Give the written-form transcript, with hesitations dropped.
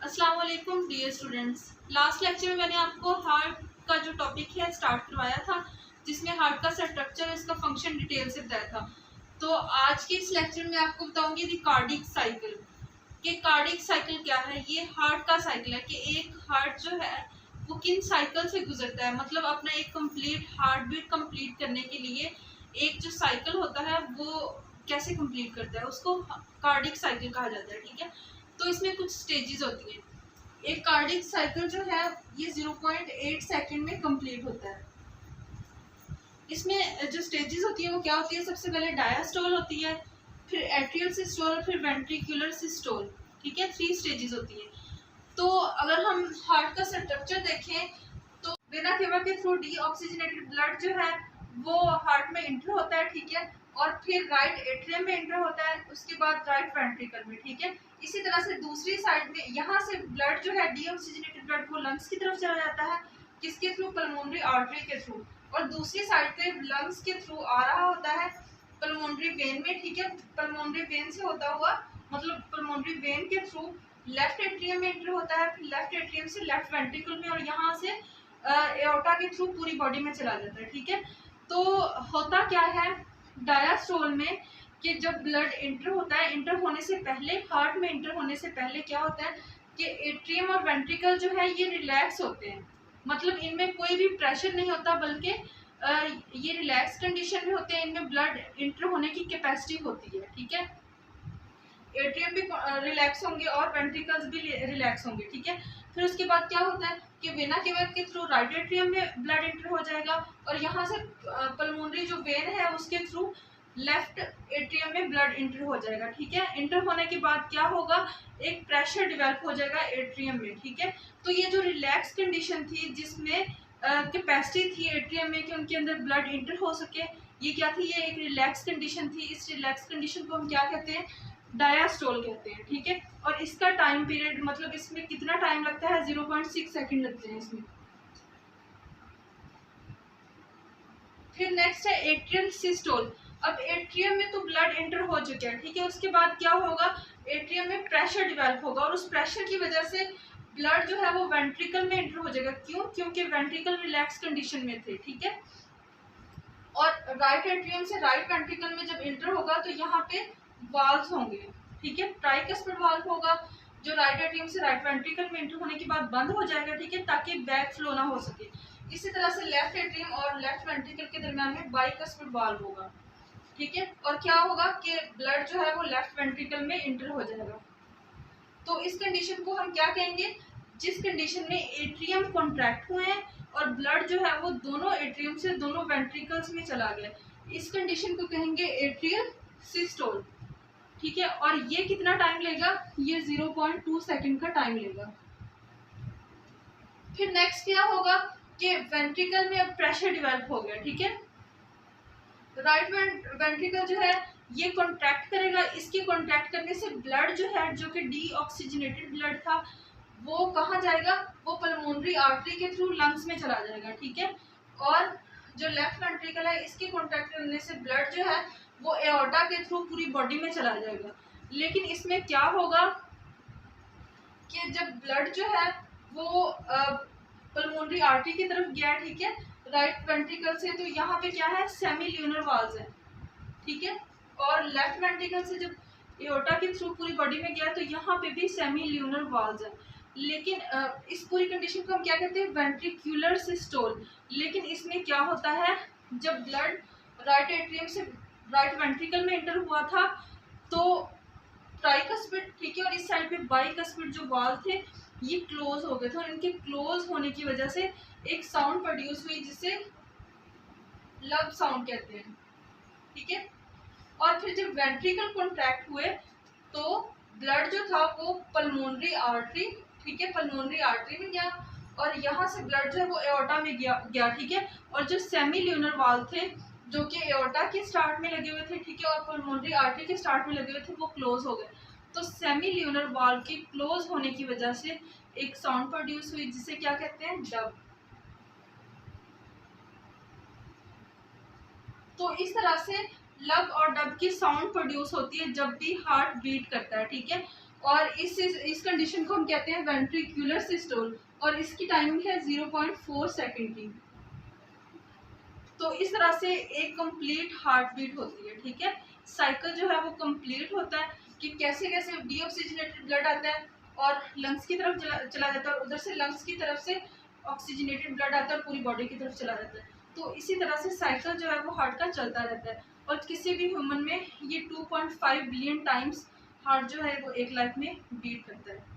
अस्सलाम वालेकुम dear students. Last lecture में मैंने आपको हार्ट का जो टॉपिक है स्टार्ट करवाया था, जिसमें हार्ट का स्ट्रक्चर इसका फंक्शन डिटेल से बताया था। तो आज के इस लेक्चर में आपको बताऊंगी दी कार्डिक साइकिल। कि कार्डिक साइकिल क्या है। ये हार्ट का साइकिल है कि एक हार्ट जो है वो किन साइकिल से गुजरता है, मतलब अपना एक कंप्लीट हार्ट बीट कंप्लीट करने के लिए एक जो साइकिल होता है वो कैसे कंप्लीट करता है, उसको कार्डिक साइकिल कहा जाता है। ठीक है, तो इसमें कुछ स्टेजेस होती हैं। एक कार्डिक साइकिल जो है ये 0.8 सेकंड में कंप्लीट होता है। इसमें जो स्टेजेस होती है वो क्या होती है, सबसे पहले डायस्टोल होती है, फिर एट्रियल सिस्टोल, फिर वेंट्रिकुलर सिस्टोल। ठीक है, 3 स्टेजेस होती है। तो अगर हम हार्ट का स्ट्रक्चर देखें तो वेना केवा के थ्रू डीऑक्सीजनेटेड ब्लड जो है वो हार्ट में इंटर होता है। ठीक है, और फिर राइट एट्रियम में इंटर होता है, उसके बाद राइट वेंट्रिकल में। ठीक है, इसी तरह से दूसरी साइड में यहाँ से ब्लड जो है डीऑक्सीजनेटेड ब्लड वो लंग्स की तरफ चला जाता है, किसके थ्रू, पल्मोनरी आर्टरी के थ्रू, और दूसरी साइड पे लंग्स के थ्रू आ रहा होता है पल्मोनरी वेन में। ठीक है, पल्मोनरी वेन से होता हुआ मतलब पल्मोनरी वेन के थ्रू लेफ्ट एट्रियम में एंटर होता है, फिर लेफ्ट एट्रियम से लेफ्ट वेंट्रिकल में, और यहाँ से एओर्टा के थ्रू पूरी बॉडी में चला जाता है। ठीक है, तो होता क्या है डायस्टोल में कि जब ब्लड इंटर होता है, इंटर होने से पहले, हार्ट में इंटर होने से पहले क्या होता है कि एट्रियम और वेंट्रिकल जो है ये रिलैक्स होते हैं, मतलब इनमें कोई भी प्रेशर नहीं होता, बल्कि ये रिलैक्स कंडीशन में होते हैं, इनमें ब्लड इंटर होने की कैपेसिटी होती है। ठीक है, एट्रियम भी रिलैक्स होंगे और वेंट्रिकल्स भी रिलैक्स होंगे। ठीक है, फिर उसके बाद क्या होता है कि वेना केवा के थ्रू राइट एट्रियम में ब्लड इंटर हो जाएगा, और यहाँ से पल्मोनरी जो वेन है उसके थ्रू लेफ्ट एट्रियम में ब्लड इंटर हो जाएगा। ठीक है, इंटर होने के बाद क्या होगा, एक प्रेशर डेवलप हो जाएगा एट्रियम में। ठीक है, तो ये जो रिलैक्स कंडीशन थी जिसमें कैपेसिटी थी एट्रियम में कि उनके अंदर ब्लड इंटर हो सके, ये क्या थी, ये एक रिलैक्स कंडीशन थी। इस रिलैक्स कंडीशन को हम क्या कहते हैं, डायस्टोल कहते हैं। ठीक है, और इसका टाइम पीरियड मतलब इसमें कितना टाइम लगता है, 0.6 सेकंड लगते हैं इसमें। फिर नेक्स्ट है एट्रियल सिस्टोल। अब एट्रियम में तो ब्लड एंटर हो चुका है। ठीक है, उसके बाद क्या होगा, एट्रियम में प्रेशर डेवलप होगा, और उस प्रेशर की वजह से ब्लड जो है वो वेंट्रिकल में एंटर हो जाएगा। क्यों, क्योंकि वेंट्रिकल रिलैक्स कंडीशन में थे। ठीक है, और राइट एट्रियम से राइट वेंट्रिकल में जब एंटर होगा तो यहाँ पे वाल्व्स होंगे। ठीक है, ट्राइकस्पिड वाल्व होगा जो राइट एट्रियम से राइट वेंट्रिकल में एंटर होने के बाद बंद हो जाएगा। ठीक है, ताकि बैक फ्लो ना हो सके। इसी तरह से लेफ्ट एट्रियम और लेफ्ट वेंट्रिकल के दरमियान में बाइकस्पिड वाल्व होगा। ठीक है, और क्या होगा कि ब्लड जो है वो लेफ्ट वेंट्रिकल में एंटर हो जाएगा। तो इस कंडीशन को हम क्या कहेंगे, जिस कंडीशन में एट्रियम कॉन्ट्रैक्ट हुए हैं और ब्लड जो है वो दोनों एट्रियम से दोनों वेंट्रिकल्स में चला गया, इस कंडीशन को कहेंगे एट्रियल सिस्टोल। ठीक है, और ये कितना टाइम लेगा, ये 0.2 सेकंड का टाइम लेगा। फिर नेक्स्ट क्या होगा कि वेंट्रिकल में अब प्रेशर डेवलप हो गया। ठीक है, राइट वेंट्रिकल जो है ये कॉन्ट्रैक्ट करेगा, इसके कॉन्ट्रैक्ट करने से ब्लड जो है जो कि डीऑक्सीजनेटेड ब्लड था वो कहाँ जाएगा, वो पल्मोनरी आर्टरी के थ्रू लंग्स में चला जाएगा। ठीक है, और जो लेफ्ट वेंट्रिकल है इसके कॉन्ट्रैक्ट करने से ब्लड जो है वो एओर्टा के थ्रू पूरी बॉडी में चला जाएगा। लेकिन इसमें क्या होगा कि जब ब्लड जो है वो पल्मोनरी आर्टरी की तरफ गया, ठीक है, राइट वेंट्रिकल से, तो यहाँ पे क्या है, सेमी ल्यूनर वाल्व्स है। ठीक है, और लेफ्ट वेंट्रिकल से जब एओर्टा के थ्रू पूरी बॉडी में गया तो यहाँ पे भी सेमी ल्यूनर वाल्व्स है। लेकिन इस पूरी कंडीशन को हम क्या कहते हैं, वेंट्रिकुलर सिस्टोल। लेकिन इसमें क्या होता है, जब ब्लड राइट एट्रियम से राइट वेंट्रिकल में एंटर हुआ था तो ट्राइकस्पिड, ठीक है, और इस साइड पे बाइकस्पिड जो वाल्व थे ये क्लोज हो गए थे, और इनके क्लोज होने की वजह से एक साउंड प्रोड्यूस हुई जिसे लब साउंड कहते हैं। ठीक है, और फिर जब वेंट्रिकल कॉन्ट्रैक्ट हुए तो ब्लड जो था वो पल्मोनरी आर्टरी, ठीक है, पल्मोनरी आर्टरी में गया, और यहाँ से ब्लड जो है वो एओर्टा में गया। ठीक है, और जो सेमी ल्यूनर वाल्व थे जो कि एओर्टा के स्टार्ट में लगे हुए थे, ठीक है, और पल्मोनरी आर्टरी के स्टार्ट में लगे हुए थे, वो क्लोज हो गए। तो सेमी ल्यूनर वाल्व के क्लोज होने की वजह से एक साउंड प्रोड्यूस हुई जिसे क्या कहते हैं, डब। तो इस तरह से लब और डब की साउंड प्रोड्यूस होती है जब भी हार्ट बीट करता है। ठीक है, और इस कंडीशन को हम कहते हैं वेंट्रिकुलर सिस्टोल, और इसकी टाइमिंग है 0.4 सेकेंड की। तो इस तरह से एक कंप्लीट हार्ट बीट होती है, ठीक है। साइकिल जो है वो कंप्लीट होता है कि कैसे कैसे डीऑक्सीजनेटेड ब्लड आता है और लंग्स की तरफ चला जाता है, और उधर से लंग्स की तरफ से ऑक्सीजनेटेड ब्लड आता है और पूरी बॉडी की तरफ चला जाता है। तो इसी तरह से साइकिल जो है वो हार्ट का चलता रहता है, और किसी भी ह्यूमन में ये 2.5 बिलियन टाइम्स हार्ट जो है वो एक लाइफ में बीट करता है।